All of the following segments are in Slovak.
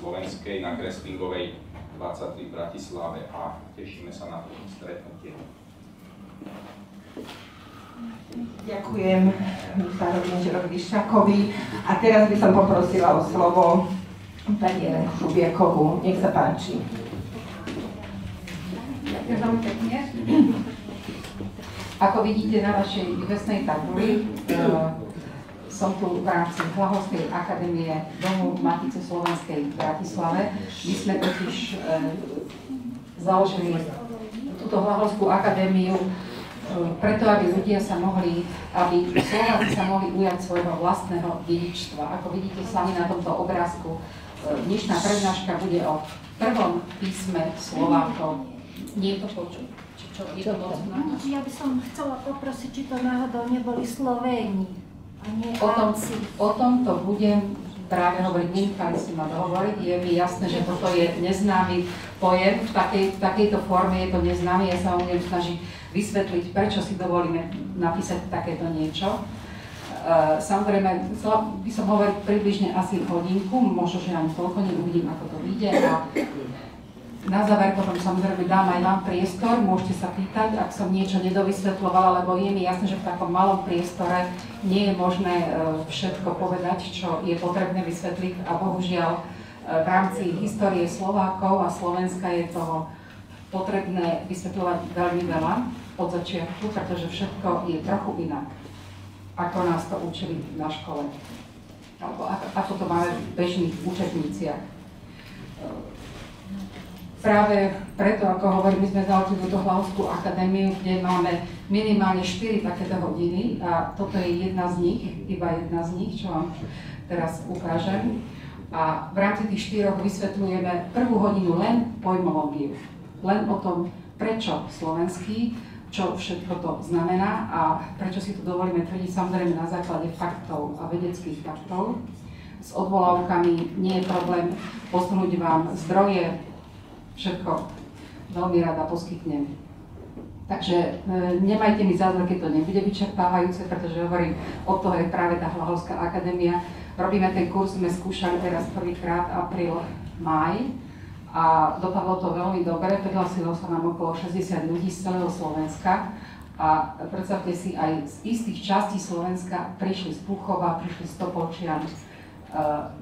Slovenskej na Kreslingovej 23 v Bratislave a tešíme sa na to stretnutie. Ďakujem pánovi inžinierovi Vyščákovi a teraz by som poprosila o slovo pani Jelenku Šubiakovú. Nech sa páči. Ďakujem veľmi pekne. Ako vidíte na vašej vývesnej tabuli, som tu v rámci Hlaholskej akadémie Domu Matice Slovenskej v Bratislave. My sme totiž založili túto Hlaholskú akadémiu preto, aby ľudia sa mohli, aby Slováci sa mohli ujať svojho vlastného dedičstva. Ako vidíte sami na tomto obrázku, dnešná prednáška bude o prvom písme Slovákov. Nie je to počuť? Čo je to možné? Ja by som chcela poprosiť, či to náhodou neboli Slovéni a nie Anci. O tom to budem práve hovoriť, nenechali si ma dohovoriť. Je mi jasné, že toto je neznámy pojem, v takejto forme je to neznámy. Ja sa vám budem snažiť vysvetliť, prečo si dovolíme napísať takéto niečo. Samozrejme, chcela by som hovoriť približne asi hodinku, možno, že ani toľko, neuvidím, ako to vyjde. A na záver potom samozrejme dám aj vám priestor, môžete sa pýtať, ak som niečo nedovysvetľovala, lebo je mi jasné, že v takom malom priestore nie je možné všetko povedať, čo je potrebné vysvetliť a bohužiaľ v rámci histórie Slovákov a Slovenska je toho potrebné vysvetľovať veľmi veľa od začiatku, pretože všetko je trochu inak, ako nás to učili na škole, alebo ako to máme v bežných učebniciach. Práve preto, ako hovorím, my sme založili túto Hlaholskú akadémiu, kde máme minimálne 4 takéto hodiny a toto je jedna z nich, iba jedna z nich, čo vám teraz ukážem. A v rámci tých 4 vysvetľujeme prvú hodinu len pojmológiu, len o tom, prečo slovenský, čo všetko to znamená a prečo si to dovolíme tvrdiť samozrejme na základe faktov a vedeckých faktov. S odvolávkami nie je problém posunúť vám zdroje, všetko veľmi rada poskytnem. Takže nemajte mi zázor, keď to nebude vyčerpávajúce, pretože hovorím, od toho je práve tá Hlaholská akadémia. Robíme ten kurz, sme skúšali teraz prvýkrát apríl, máj a dopadlo to veľmi dobre, prihlásilo sa nám okolo 60 ľudí z celého Slovenska a predstavte si, aj z istých častí Slovenska prišli z Púchova, prišli z Topolčian,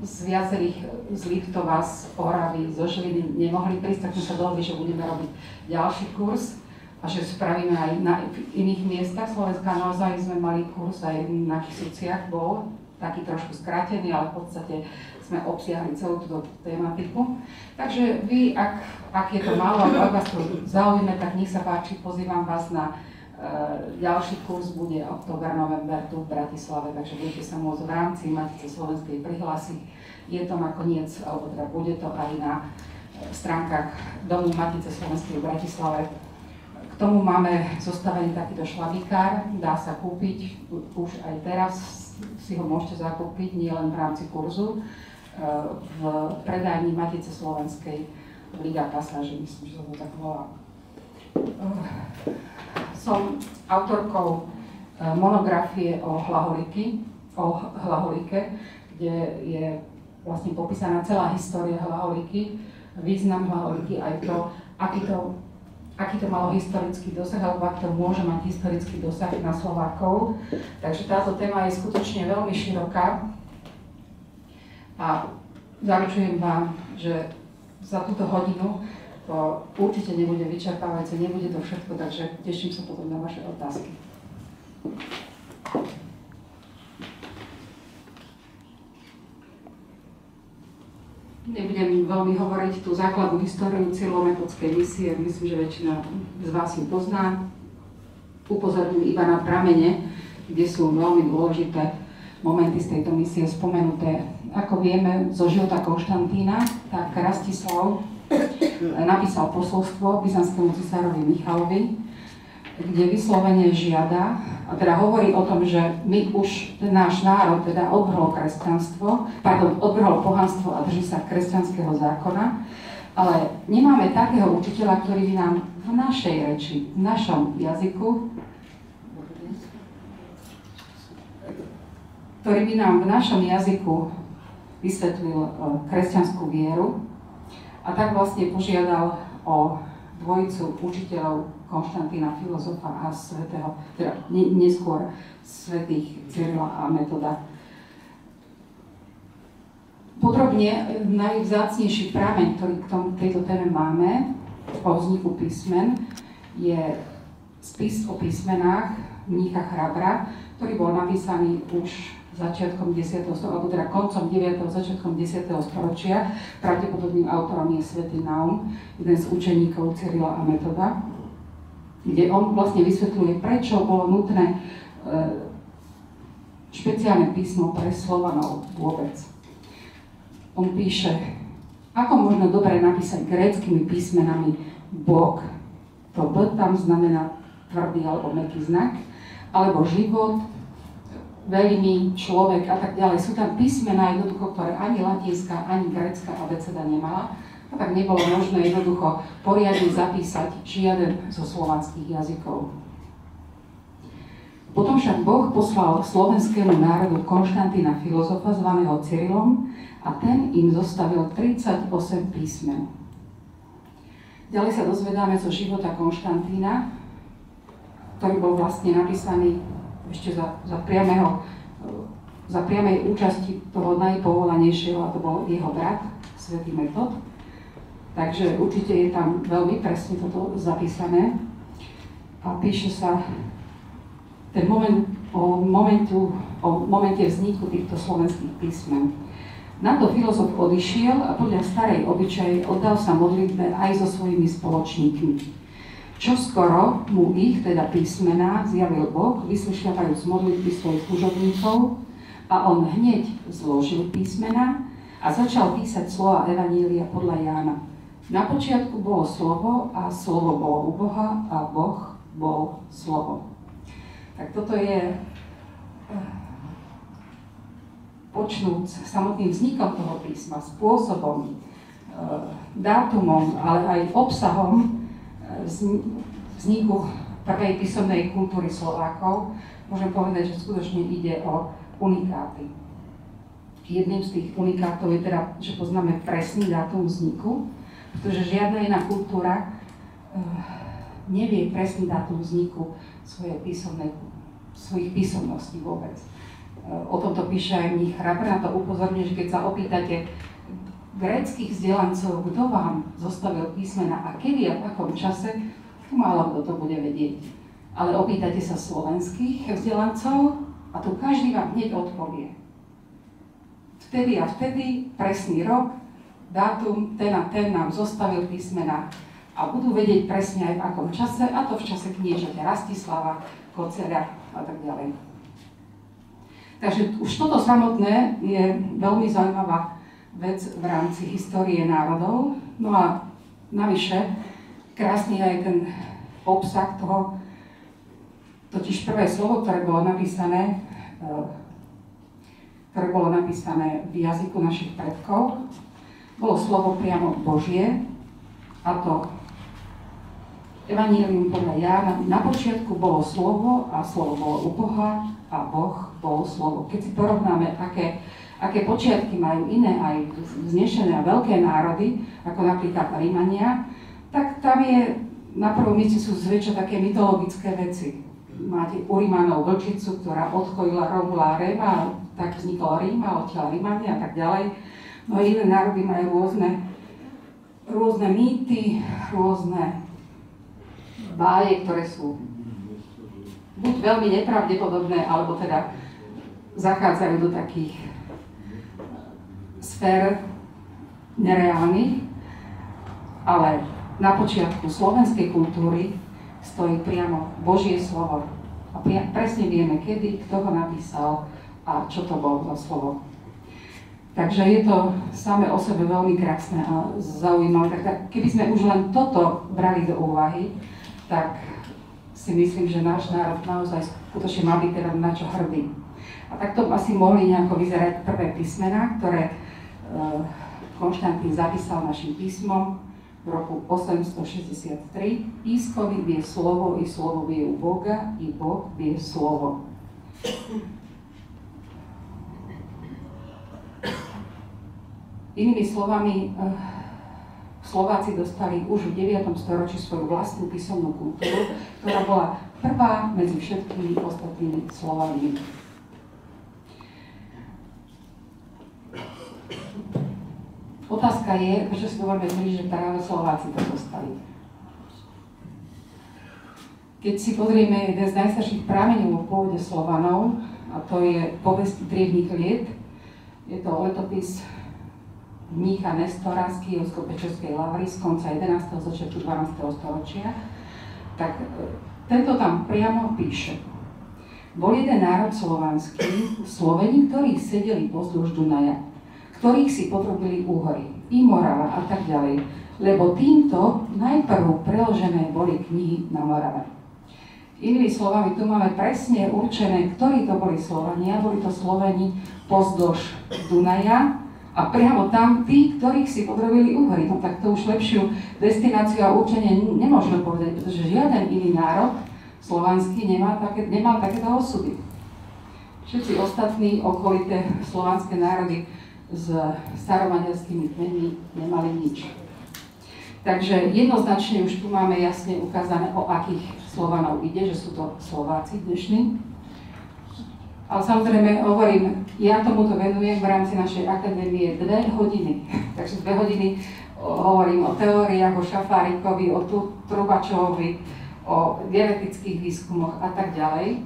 z viacerých z Liptova, z Oravy, zo Žiliny nemohli prísť, tak sme sa dohodli, že budeme robiť ďalší kurz a že spravíme aj na iných miestach Slovenska. Naozaj sme mali kurz aj na Kysuciach, bol taký trošku skrátený, ale v podstate sme obsiahli celú túto tematiku. Takže vy, ak je to málo, ak vás to zaujíme, tak nech sa páči, pozývam vás na ďalší kurz, bude október, november tu v Bratislave, takže budete sa môcť v rámci Matice Slovenskej prihlásiť. Je to nakoniec, alebo teda bude to aj na stránkach Domu Matice Slovenskej v Bratislave. K tomu máme zostavený takýto šlabikár, dá sa kúpiť, už aj teraz si ho môžete zakúpiť, nie len v rámci kurzu, v predajni Matice Slovenskej v Liga Pasáži, myslím, že sa to tak volá. Som autorkou monografie o Hlaholike, kde je vlastne popísaná celá história Hlaholiky, význam Hlaholiky, aj to, aký to malo historický dosah, alebo ak to môže mať historický dosah na Slovákov. Takže táto téma je skutočne veľmi široká a zaručujem vám, že za túto hodinu to určite nebude vyčerpávajúce, nebude to všetko, takže teším sa potom na vaše otázky. Nebudem veľmi hovoriť tú základnú históriu cieľometodskej misie, myslím, že väčšina z vás ju pozná. Upozorním iba na pramene, kde sú veľmi dôležité momenty z tejto misie spomenuté. Ako vieme zo života Konštantína, tak Rastislav napísal posolstvo byzantskému cisárovi Michalovi, kde vyslovene žiada, a teda hovorí o tom, že my už, náš národ teda odvrhol pohanstvo a drží sa kresťanského zákona, ale nemáme takého učiteľa, ktorý by nám v našej reči, v našom jazyku, vysvetlil kresťanskú vieru a tak vlastne požiadal o dvojicu učiteľov Konštantína filozofa a svätého, teda neskôr svätých Cyrila a Metoda. Podrobne najvzácnejší prameň, ktorý k tejto téme máme o vzniku písmen, je spis o písmenách mnícha Hrabra, ktorý bol napísaný už začiatkom 10. alebo teda koncom 9. začiatkom 10. storočia. Pravdepodobným autorom je svätý Naum, jeden z učeníkov Cyrila a Metoda, kde on vlastne vysvetľuje, prečo bolo nutné špeciálne písmo pre Slovanov vôbec. On píše, ako možno dobre napísať gréckymi písmenami Bog. To B tam znamená tvrdý alebo mäkký znak, alebo život, veľmi, človek a tak ďalej. Sú tam písmená jednoducho, ktoré ani latinská, ani grécka abeceda nemala. A tak nebolo možné jednoducho poriadne zapísať žiaden zo slovanských jazykov. Potom však Boh poslal slovenskému národu Konštantína filozofa zvaného Cyrilom a ten im zostavil 38 písmen. Ďalej sa dozvedáme zo života Konštantína, ktorý bol vlastne napísaný ešte za priamej účasti toho najpovolanejšieho, a to bol jeho brat, svätý Metod. Takže určite je tam veľmi presne toto zapísané. A píše sa ten o momente vzniku týchto slovenských písmen. Na to filozof odišiel a podľa starej obyčaje oddal sa modlitbe aj so svojimi spoločníkmi. Čoskoro mu ich, teda písmená, zjavil Boh, vyslyšiavajúc modlitby svojich služobníkov, a on hneď zložil písmená a začal písať slova Evanília podľa Jána. Na počiatku bolo slovo a slovo bolo u Boha a Boh bol slovo. Tak toto je počnúc samotným vznikom toho písma, spôsobom, dátumom, ale aj obsahom vzniku prvej písomnej kultúry Slovákov, môžem povedať, že skutočne ide o unikáty. Jedným z tých unikátov je teda, že poznáme presný dátum vzniku, pretože žiadna iná kultúra nevie presný dátum vzniku svojich písomností vôbec. O tomto píše aj mních Hrabr, na to upozorňuje, že keď sa opýtate gréckych vzdelancov, kto vám zostavil písmena a kedy a v akom čase, málo kto to bude vedieť. Ale opýtate sa slovenských vzdelancov a tu každý vám hneď odpovie. Vtedy a vtedy, presný rok, dátum, ten a ten nám zostavil písmena a budú vedieť presne aj v akom čase, a to v čase kniežaťa Rastislava, Koceľa a tak ďalej. Takže už toto samotné je veľmi zaujímavá vec v rámci histórie národov. No a navyše, krásny aj ten obsah toho, totiž prvé slovo, ktoré bolo napísané v jazyku našich predkov, bolo slovo priamo Božie, a to Evanílium podľa Jána. Na počiatku bolo slovo a slovo bolo u Boha a Boh bol slovo. Keď si porovnáme, aké počiatky majú iné aj vznešené a veľké národy, ako napríklad Rímania, tak tam je, na prvom mieste sú zväčša také mytologické veci. Máte u Rímanov vlčicu, ktorá odchojila Romula a Réma, tak vznikol Rím a odtiaľ Rímania a tak ďalej. No a iné národy majú rôzne mýty, rôzne báje, ktoré sú buď veľmi nepravdepodobné, alebo teda zachádzajú do takých sfér nereálnych, ale na počiatku slovenskej kultúry stojí priamo Božie slovo. A presne vieme, kedy, kto ho napísal a čo to bolo za slovo. Takže je to samé o sebe veľmi krásne a zaujímavé. Tak keby sme už len toto brali do úvahy, tak si myslím, že náš národ naozaj skutočne má byť teda na čo hrdý. A takto asi mohli nejako vyzerať prvé písmená, ktoré Konštantín zapísal našim písmom v roku 863. Pískovi vie slovo, i slovo vie u Boga, i Boh vie slovo. Inými slovami, Slováci dostali už v 9. storočí svoju vlastnú písomnú kultúru, ktorá bola prvá medzi všetkými ostatnými Slovánmi. Otázka je, prečo si dovolíme tvrdiť, že práve Slováci to dostali. Keď si pozrieme jeden z najstarších prameňov o pôvode Slovanov, a to je povesť Drievnych liet, je to letopis mnícha Nestora z Kyjevsko-Pečerskej lavry z konca 11. začiatku 12. storočia, tak tento tam priamo píše. Bol jeden národ slovanský, Sloveni, ktorí sedeli pozdĺž Dunaja, ktorých si podrobili úhory, i Morava a tak ďalej, lebo týmto najprv preložené boli knihy na Morave. Inými slovami, tu máme presne určené, ktorí to boli Slovania, boli to Sloveni pozdĺž Dunaja, a priamo tam tí, ktorých si podrobili úhory. No tak to už lepšiu destináciu a určenie nemôžeme povedať, pretože žiaden iný národ slovanský nemal takéto osudy. Všetci ostatní okolité slovanské národy s staromaďarskými kmeňmi nemali nič. Takže jednoznačne už tu máme jasne ukázané, o akých Slovanov ide, že sú to Slováci dnešní. Ale samozrejme, hovorím, ja tomuto venujem v rámci našej akadémie 2 hodiny. Takže 2 hodiny hovorím o teóriách, o Šafárikovi, o Trubačovovi, o genetických výskumoch a tak ďalej.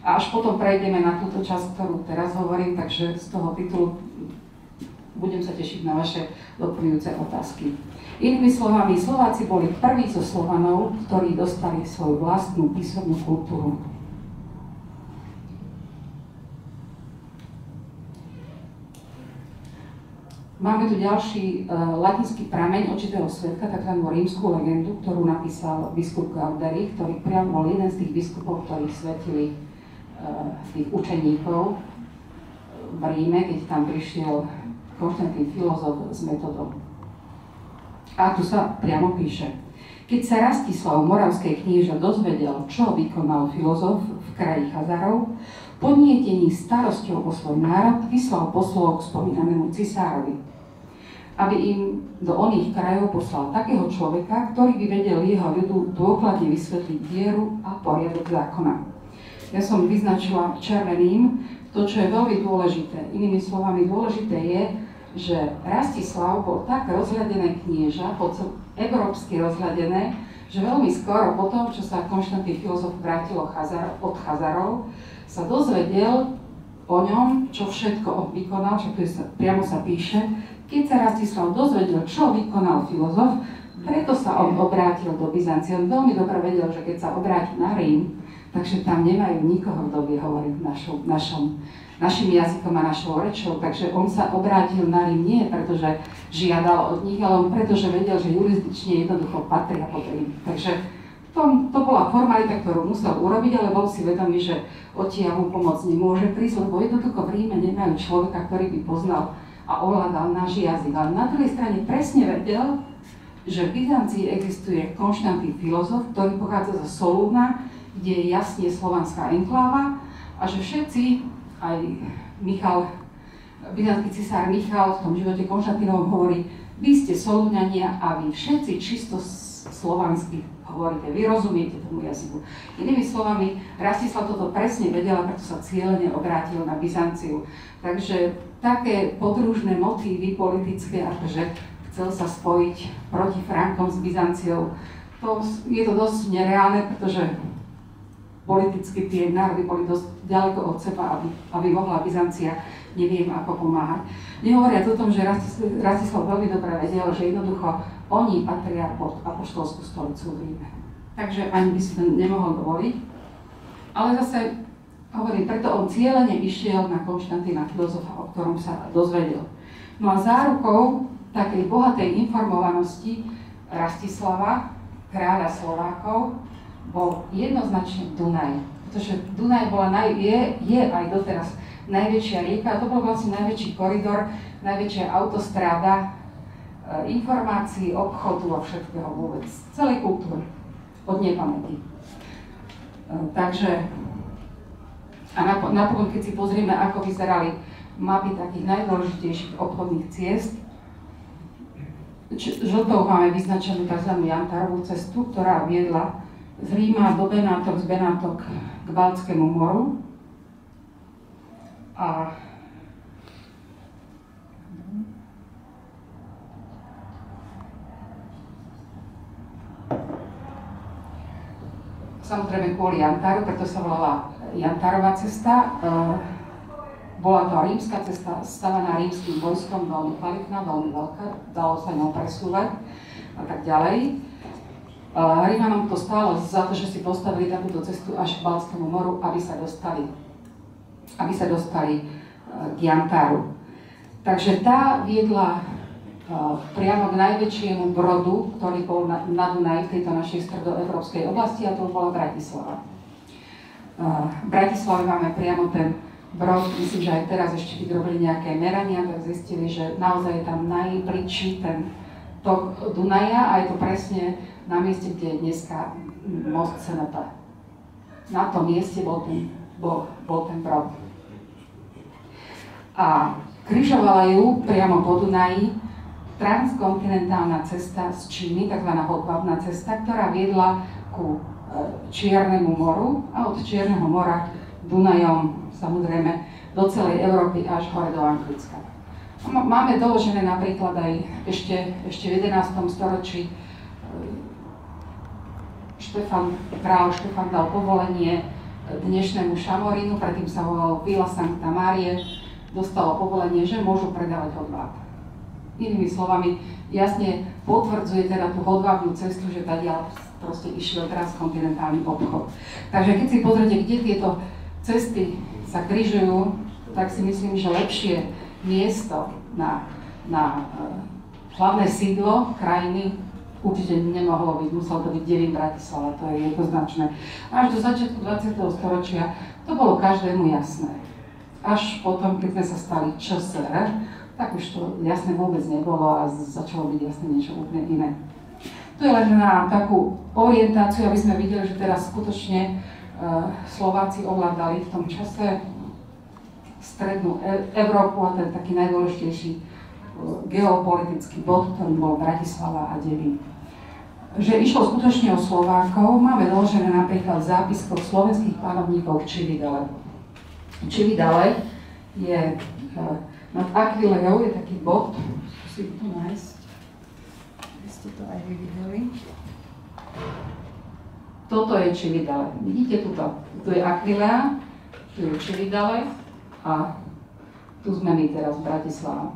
A až potom prejdeme na túto časť, ktorú teraz hovorím, takže z toho titulu budem sa tešiť na vaše doplňujúce otázky. Inými slovami, Slováci boli prví zo Slovanov, ktorí dostali svoju vlastnú písomnú kultúru. Máme tu ďalší latinský prameň očitého svedka, takzvanú rímsku legendu, ktorú napísal biskup Gauderi, ktorý priamo bol jeden z tých biskupov, ktorí svetili tých učeníkov v Ríme, keď tam prišiel Konštantín filozof s metodou. A tu sa priamo píše. Keď sa Rastislav moravskej knieža dozvedel, čo vykonal filozof v kraji Chazarov, podnietení starosťou o svoj národ vyslal poslov k spomínanému cisárovi, aby im do oných krajov poslal takého človeka, ktorý by vedel jeho ľudu dôkladne vysvetliť vieru a poriadok zákona. Ja som vyznačila červeným to, čo je veľmi dôležité. Inými slovami, dôležité je, že Rastislav bol tak rozhľadené knieža, európsky rozhľadené, že veľmi skoro po tom, čo sa Konštantín filozof vrátil od Chazarov, sa dozvedel o ňom, čo všetko on vykonal, čo priamo sa píše. Keď sa Rastislav dozvedel, čo vykonal filozof, preto sa on obrátil do Byzancie. On veľmi dobre vedel, že keď sa obráti na Rím, takže tam nemajú nikoho, kto vie hovoriť našim jazykom a našou rečou. Takže on sa obrátil na Rím nie pretože žiadal od nich, ale pretože vedel, že jurisdične jednoducho patria pod Rím. Takže to bola formalita, ktorú musel urobiť, ale bol si vedomý, že odtiaľ mu pomôcť nemôže prísť, lebo jednoducho v Ríme nemajú človeka, ktorý by poznal a ovládal náš jazyk. Ale na druhej strane presne vedel, že v Byzancii existuje Konštantín filozof, ktorý pochádza zo Solúna, kde je jasne slovanská enkláva a že všetci, aj byzantský cisár Michal v tom živote Konštantínovom hovorí, vy ste Solúňania a vy všetci čisto slovansky hovoríte, vy rozumiete tomu jazyku. Inými slovami, Rastislav toto presne vedel a preto sa cieľene obrátil na Byzanciu. Takže také podružné motívy politické, akože chcel sa spojiť proti Frankom s Byzanciou, je to dosť nereálne, pretože politicky tie národy boli dosť ďaleko od seba, aby mohla Byzancia neviem ako pomáhať. Nehovoriac o tom, že Rastislav veľmi dobre vedel, že jednoducho oni patria pod apoštolskú stolicu v Ríme. Takže ani by si to nemohol dovoliť. Ale zase, hovorím, preto on cieľene išiel na Konštantína filozofa, o ktorom sa dozvedel. No a zárukou takej bohatej informovanosti Rastislava, kráľa Slovákov, bol jednoznačne Dunaj. Pretože Dunaj je aj doteraz najväčšia rieka, a to bol vlastne najväčší koridor, najväčšia autostráda informácií, obchodu a všetkého vôbec, celej kultúry, od nepamäti. Takže, a napokon, keď si pozrieme, ako vyzerali mapy takých najdôležitejších obchodných ciest, žltou máme vyznačenú tzv. Jantarovú cestu, ktorá viedla z Ríma do Benátok, z Benátok k Baltskému moru. A samozrejme kvôli Jantaru, preto sa volala Jantarová cesta. Bola to rímska cesta, stavaná rímskym vojskom, veľmi kvalitná, veľmi veľká, dalo sa ňou presúvať a tak ďalej. Rímanom to stálo za to, že si postavili takúto cestu až k Baltskému moru, aby sa dostali k Jantaru. Takže tá viedla priamo k najväčšiemu brodu, ktorý bol na Dunaji v tejto našej stredoeurópskej oblasti, a to bola Bratislava. V Bratislave máme priamo ten brod, myslím, že aj teraz ešte keď robili nejaké merania, tak zistili, že naozaj je tam najbližší ten tok Dunaja a je to presne na mieste, kde je dneska most Senepa. Na tom mieste bol ten brod. A križovala ju priamo po Dunaji transkontinentálna cesta z Číny, tzv. Hodvábna cesta, ktorá viedla ku Čiernemu moru a od Čierneho mora Dunajom samozrejme do celej Európy až hore do Anglicka. Máme doložené napríklad aj ešte v 11. storočí kráľ Štefan dal povolenie dnešnému Šamorínu, predtým sa volalo Villa Sancta Marie, dostalo povolenie, že môžu predávať hodváb. Inými slovami, jasne potvrdzuje teda tú hodvábnu cestu, že tadiaľ proste išiel transkontinentálny obchod. Takže keď si pozrite, kde tieto cesty sa križujú, tak si myslím, že lepšie miesto na hlavné sídlo krajiny určite nemohlo byť, muselo to byť Devín Bratislava, to je jednoznačné. Až do začiatku 20. storočia to bolo každému jasné. Až potom, keď sme sa stali ČSR, tak už to jasné vôbec nebolo a začalo byť jasné niečo úplne iné. To je len na takú orientáciu, aby sme videli, že teraz skutočne Slováci ovládali v tom čase strednú Európu a ten taký najdôležitejší geopolitický bod, ktorým bol Bratislava a Devín. Že išlo skutočne o Slovákov, máme doložené napríklad v zápiskoch slovenských panovníkov Čividale. Čividale je nad Akvileou, je taký bod, skúsim to nájsť, aby ste to aj vy videli. Toto je Čividale. Vidíte tuto? Tu je Aquilea, tu je Čividale a tu sme my teraz v Bratislave.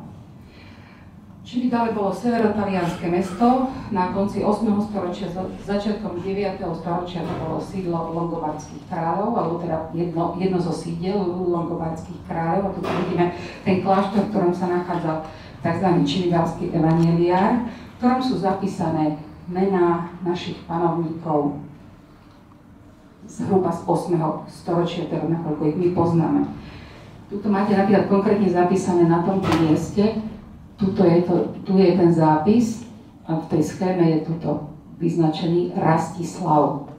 Čividale bolo severotalianské mesto, na konci 8. storočia, začiatkom 9. storočia to bolo sídlo longobardských kráľov, alebo teda jedno zo sídiel longobardských kráľov. A tu vidíme ten kláštor, v ktorom sa nachádzal tzv. Čividalský evanjeliár, v ktorom sú zapísané mená našich panovníkov zhruba z 8. storočia, teda nakoľko ich my poznáme. Tuto máte napríklad konkrétne zapísané na tomto mieste, tu je ten zápis a v tej schéme je tuto vyznačený Rastislav.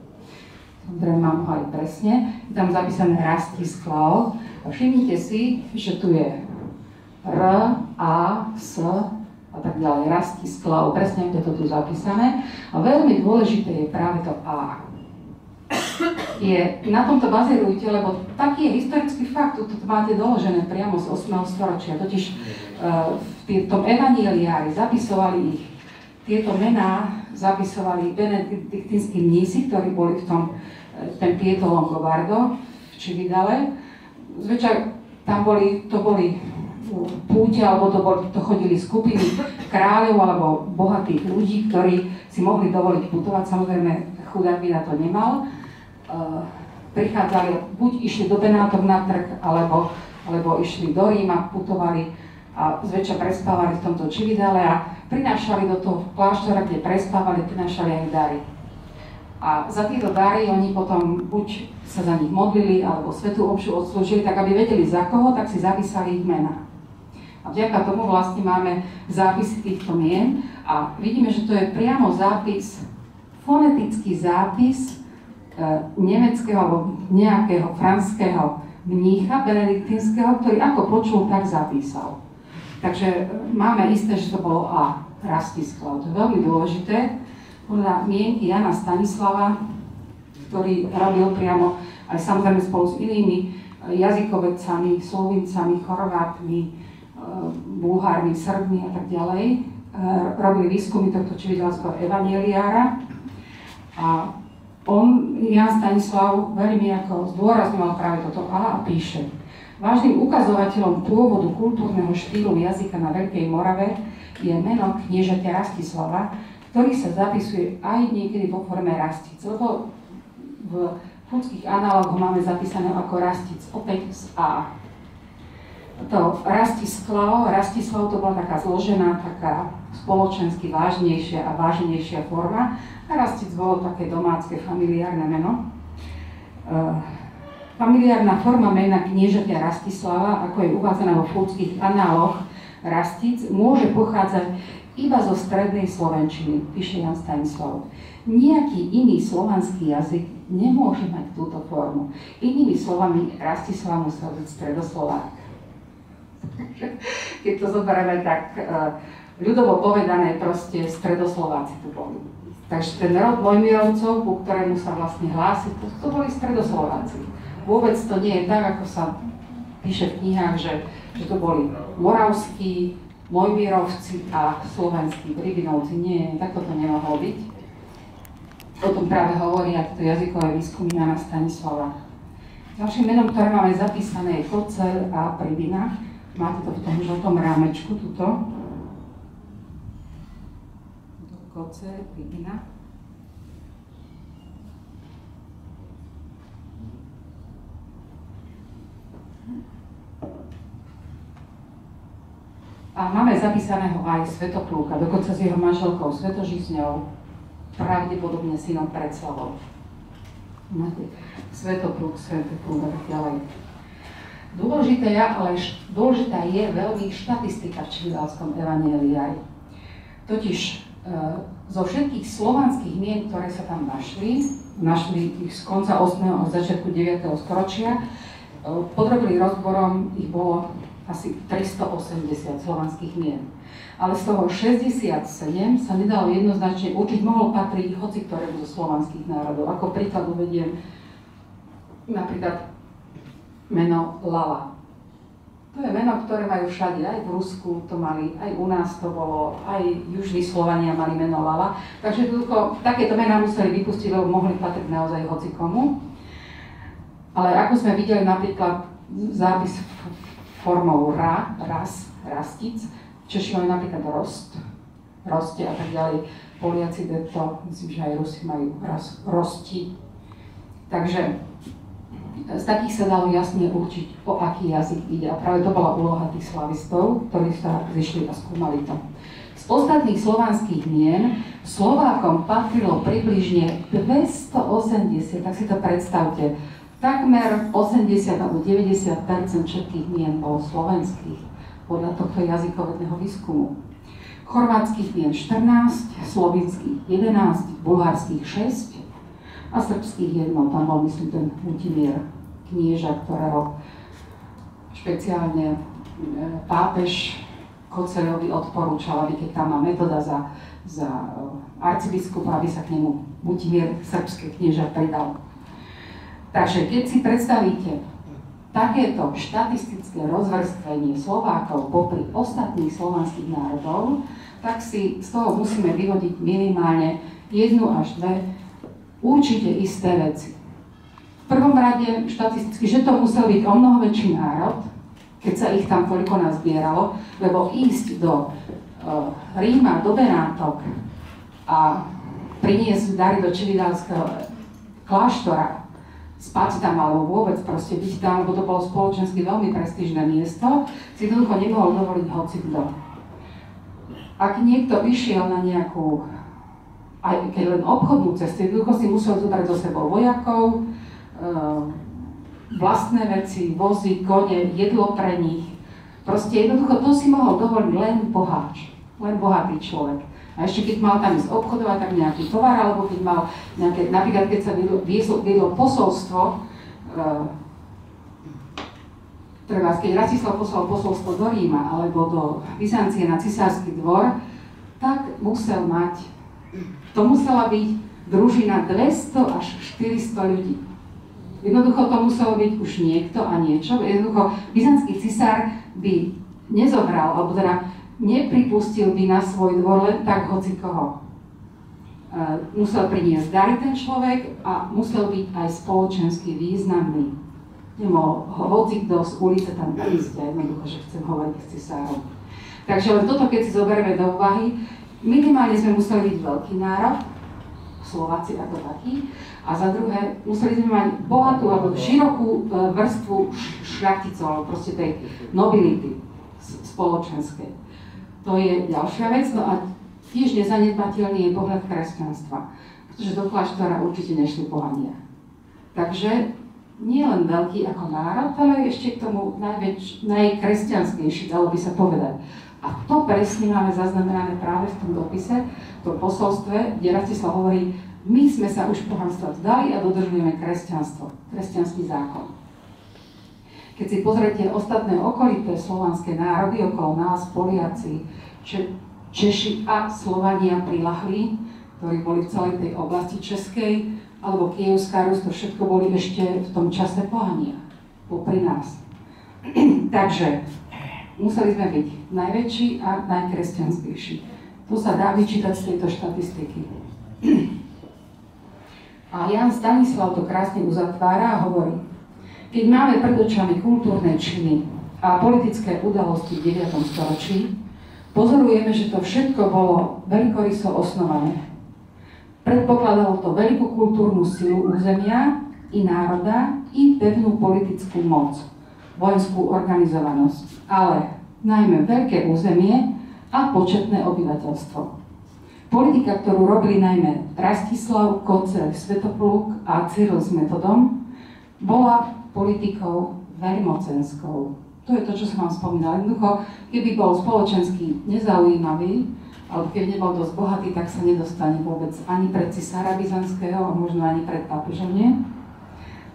Samozrejme mám ho aj presne, je tam zapísané Rastislav a všimnite si, že tu je R, A, S a tak ďalej, Rastislav, presne je to tu zapísané a veľmi dôležité je práve to A. Na tomto bazírujte, lebo taký je historický fakt, tu máte doložené priamo z 8. storočia, totiž v tom evanjeliári zapisovali ich, tieto mená zapisovali benediktínsky mnísi, ktorí boli v ten Pietro Longobardo v Čividale. Zväčša tam to boli púte, alebo to chodili skupiny kráľov alebo bohatých ľudí, ktorí si mohli dovoliť putovať, samozrejme chudák by na to nemal. Prichádzali, buď išli do Benátok na trh, alebo išli do Ríma, putovali a zväčša prespávali v tomto Čividale a prinášali do toho kláštora, kde prespávali, prinášali aj dary. A za tieto dary oni potom buď sa za nich modlili, alebo svätú omšu odslúžili, tak aby vedeli za koho, tak si zapísali ich mená. A vďaka tomu vlastne máme zápisy týchto mien a vidíme, že to je priamo zápis, fonetický zápis nemeckého alebo nejakého franského mnícha benediktínskeho, ktorý ako počul, tak zapísal. Takže máme isté, že to bolo A. Rastislav. To je veľmi dôležité. Podľa mienky Jana Stanislava, ktorý robil priamo aj samozrejme spolu s inými jazykovedcami, Slovincami, Chorvátmi, Bulhármi, Srbmi a tak ďalej, robili výskumy tohto čividelského evanjeliára. A Jan Stanislav veľmi ako zdôrazňoval práve toto a píše: vážnym ukazovateľom pôvodu kultúrneho štýlu jazyka na Veľkej Morave je meno kniežaťa Rastislava, ktorý sa zapisuje aj niekedy vo forme Rastic, lebo v ľudských análogoch máme zapísané ako Rastic, opäť z A. To Rastislav to bola taká zložená, taká spoločensky vážnejšia a váženejšia forma. A Rastic bolo také domácké, familiárne meno. Familiárna forma mena kniežaťa Rastislava, ako je uvádzaná vo ľudských análogoch Rastic, môže pochádzať iba zo strednej slovenčiny, píše Jan Stanislav. Nejaký iný slovanský jazyk nemôže mať túto formu. Inými slovami, Rastislav musel byť stredoslovák. Keď to zoberieme, tak ľudovo povedané, proste stredoslováci tu boli. Takže ten rod Mojmirovcov, ku ktorému sa vlastne hlási, to boli stredoslováci. Vôbec to nie je tak, ako sa píše v knihách, že to boli moravskí, Mojmirovci a slovenskí Rybinovci. Nie, takto to nemohlo byť. O tom práve hovoria tieto jazykové výskumy Jana Stanislava. Ďalším menom, ktoré máme zapísané, je Koceľ a Pribina. Máte to v tom žltom rámečku, tuto. Koceľ, Pribina. A máme zapísaného aj Svetoplúka, dokonca s jeho manželkou Svetožízňou, pravdepodobne synom Predslavou. Máte Svetoplúk, Svetoplúk a tak ďalej. Dôležitá je veľmi štatistika v čividelskom evanjeliári. Totiž zo všetkých slovanských mien, ktoré sa tam našli ich z konca 8. a začiatku 9. storočia, podrobili rozborom, ich bolo asi 380 slovanských mien. Ale z toho 67 sa nedalo jednoznačne určiť, mohol patriť hoci ktorému zo slovanských národov. Ako príklad uvediem napríklad meno Lala. To je meno, ktoré majú všade, aj v Rusku to mali, aj u nás to bolo, aj južní Slovania mali meno Lala. Takže takéto mená museli vypustiť, lebo mohli patriť naozaj hoci komu. Ale ako sme videli napríklad zápis formou Rastic, Češi majú napríklad Roste a tak ďalej, Poliaci to, myslím, že aj Rusi majú Rosti. Takže z takých sa dalo jasne určiť, o aký jazyk ide. A práve to bola úloha tých slavistov, ktorí sa zišli a skúmali to. Z ostatných slovanských mien Slovákom patrilo približne 280, tak si to predstavte. Takmer 80 alebo 90% všetkých mien bolo slovenských, podľa tohto jazykovedného výskumu. Chorvátskych mien 14, slovinských 11, bulharských 6 a srbských 1. Tam bol, myslím, ten Mutimír, knieža, ktorého špeciálne pápež Koceľovi odporúčal, aby keď tam má Metoda za arcibiskupa, aby sa k nemu Mutimír, srbské knieža, pridal. Takže keď si predstavíte takéto štatistické rozvrstvenie Slovákov popri ostatných slovanských národov, tak si z toho musíme vyhodiť minimálne 1 až 2 určite isté veci. V prvom rade štatisticky, že to musel byť o mnoho väčší národ, keď sa ich tam toľko nazbieralo, lebo ísť do Ríma, do Benátok a priniesť dary do čividalského kláštora, spať tam alebo vôbec proste byť tam, lebo to bolo spoločensky veľmi prestížne miesto, si jednoducho nemohol dovoliť hocikto. Ak niekto išiel na nejakú, aj keď len obchodnú cestu, jednoducho si musel zobrať so sebou vojakov, vlastné veci, vozy, kone, jedlo pre nich. Proste jednoducho to si mohol dovoliť len boháč, len bohatý človek. A ešte keď mal tam ísť obchodovať, tak nejaký tovar, alebo keď mal nejaké, napríklad keď sa viedlo posolstvo, keď Rastislav poslal posolstvo do Ríma alebo do Byzancie na cisársky dvor, tak musel mať, to musela byť družina 200 až 400 ľudí. Jednoducho to muselo byť už niekto a niečo. Jednoducho byzantský cisár by nezobral, alebo teda nepripustil by na svoj dvor len tak hocikoho. Musel priniesť dary ten človek a musel byť aj spoločensky významný. Nemohol hocikto z ulice tam prísť, jednoducho, že chcem hovoriť s cisárom. Takže len toto, keď si zoberieme do úvahy, minimálne sme museli byť veľký národ, Slováci ako takí, a za druhé, museli sme mať bohatú alebo širokú vrstvu šľachticov, alebo proste tej nobility spoločenskej. To je ďalšia vec, no a tiež nezanedbateľný je pohľad kresťanstva, pretože do kláštora určite nešli pohania. Takže nie len veľký ako národ, ale ešte k tomu najkresťanskejší, dalo by sa povedať. A to presne máme zaznamenané práve v tom dopise, v tom posolstve, kde Rastislav hovorí, my sme sa už pohanstva vzdali a dodržujeme kresťanstvo, kresťanský zákon. Keď si pozriete ostatné okolité slovanské národy okolo nás, Poliaci, Češi a Slovania priľahlí, ktorí boli v celej tej oblasti českej, alebo Kyjevská Rus, to všetko boli ešte v tom čase pohania, popri nás. Takže museli sme byť najväčší a najkresťanskejší. To sa dá vyčítať z tejto štatistiky. A Ján Stanislav to krásne uzatvára a hovorí, keď máme pred očami kultúrne činy a politické udalosti v 9. storočí, pozorujeme, že to všetko bolo veľkoryso osnované. Predpokladalo to veľkú kultúrnu silu územia i národa i pevnú politickú moc, vojenskú organizovanosť, ale najmä veľké územie a početné obyvateľstvo. Politika, ktorú robili najmä Rastislav, Koceľ, Svetopluk a Cyril s Metodom, bola politikou veľmocenskou. To je to, čo som vám spomínala. Jednoducho, keby bol spoločensky nezaujímavý, alebo keby nebol dosť bohatý, tak sa nedostane vôbec ani pred cisára byzantského a možno ani pred pápežom, nie?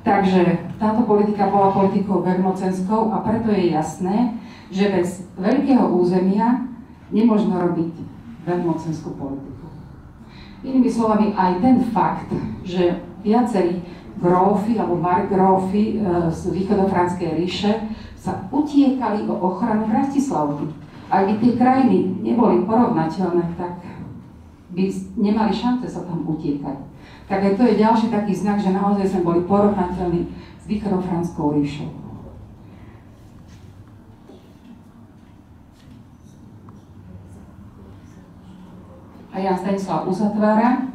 Takže táto politika bola politikou veľmocenskou a preto je jasné, že bez veľkého územia nemožno robiť veľmocenskú politiku. Inými slovami, aj ten fakt, že viacerí grófy alebo margrófy z východofranskej ríše sa utiekali o ochranu Rastislavovi. Ak by tie krajiny neboli porovnateľné, tak by nemali šance sa tam utiekať. Tak to je ďalší taký znak, že naozaj sme boli porovnateľní s východofranskou ríšou. A Ján Stanislav uzatvára.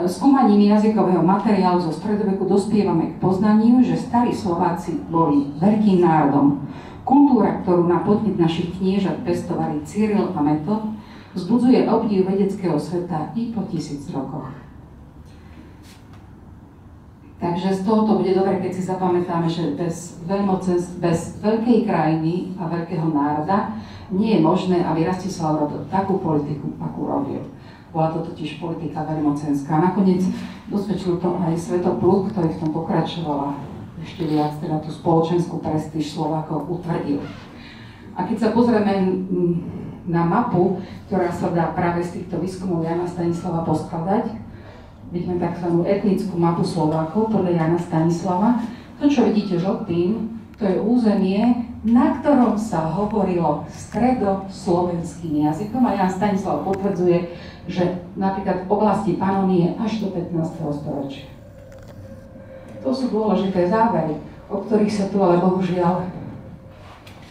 Skúmaním jazykového materiálu zo stredoveku dospievame k poznaniu, že starí Slováci boli veľkým národom. Kultúra, ktorú na podnet našich kniežat pestovali Cyril a Metod, vzbudzuje obdiv vedeckého sveta i po 1000 rokoch. Takže z toho to bude dobre, keď si zapamätáme, že bez veľkej krajiny a veľkého národa nie je možné, aby Rastislav robil takú politiku, akú robil. Bola to totiž politika veľmocenská. Nakoniec dosvedčil to aj Svetopluk, ktorý v tom pokračoval a ešte viac teda tú spoločenskú prestíž Slovákov utvrdil. A keď sa pozrieme na mapu, ktorá sa dá práve z týchto výskumov Jána Stanislava poskladať, vidíme tzv. Etnickú mapu Slovákov podľa Jána Stanislava. To, čo vidíte žltým, to je územie, na ktorom sa hovorilo stredoslovenským jazykom a Ján Stanislav potvrdzuje, že napríklad v oblasti Panónie až do 15. storočia. To sú dôležité závery, o ktorých sa tu ale bohužiaľ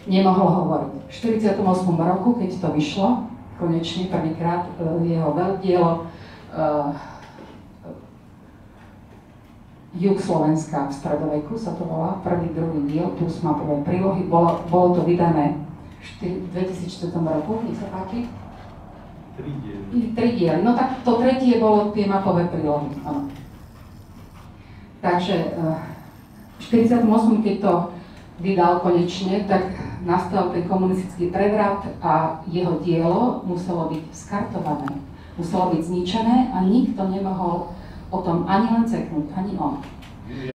nemohlo hovoriť. V 48. roku, keď to vyšlo, konečne prvýkrát jeho veľdielo Jug Slovenska v stredoveku sa to volá, prvý, druhý diel, plus mapové prílohy, bolo to vydané v 2004 roku, nech sa páči? 3 diely. No tak to tretie bolo tie mapové prílohy, áno. Takže v 48, keď to vydal konečne, tak nastal ten komunistický prevrat a jeho dielo muselo byť skartované, muselo byť zničené a nikto nemohol o tom ani len ceknúť, ani on.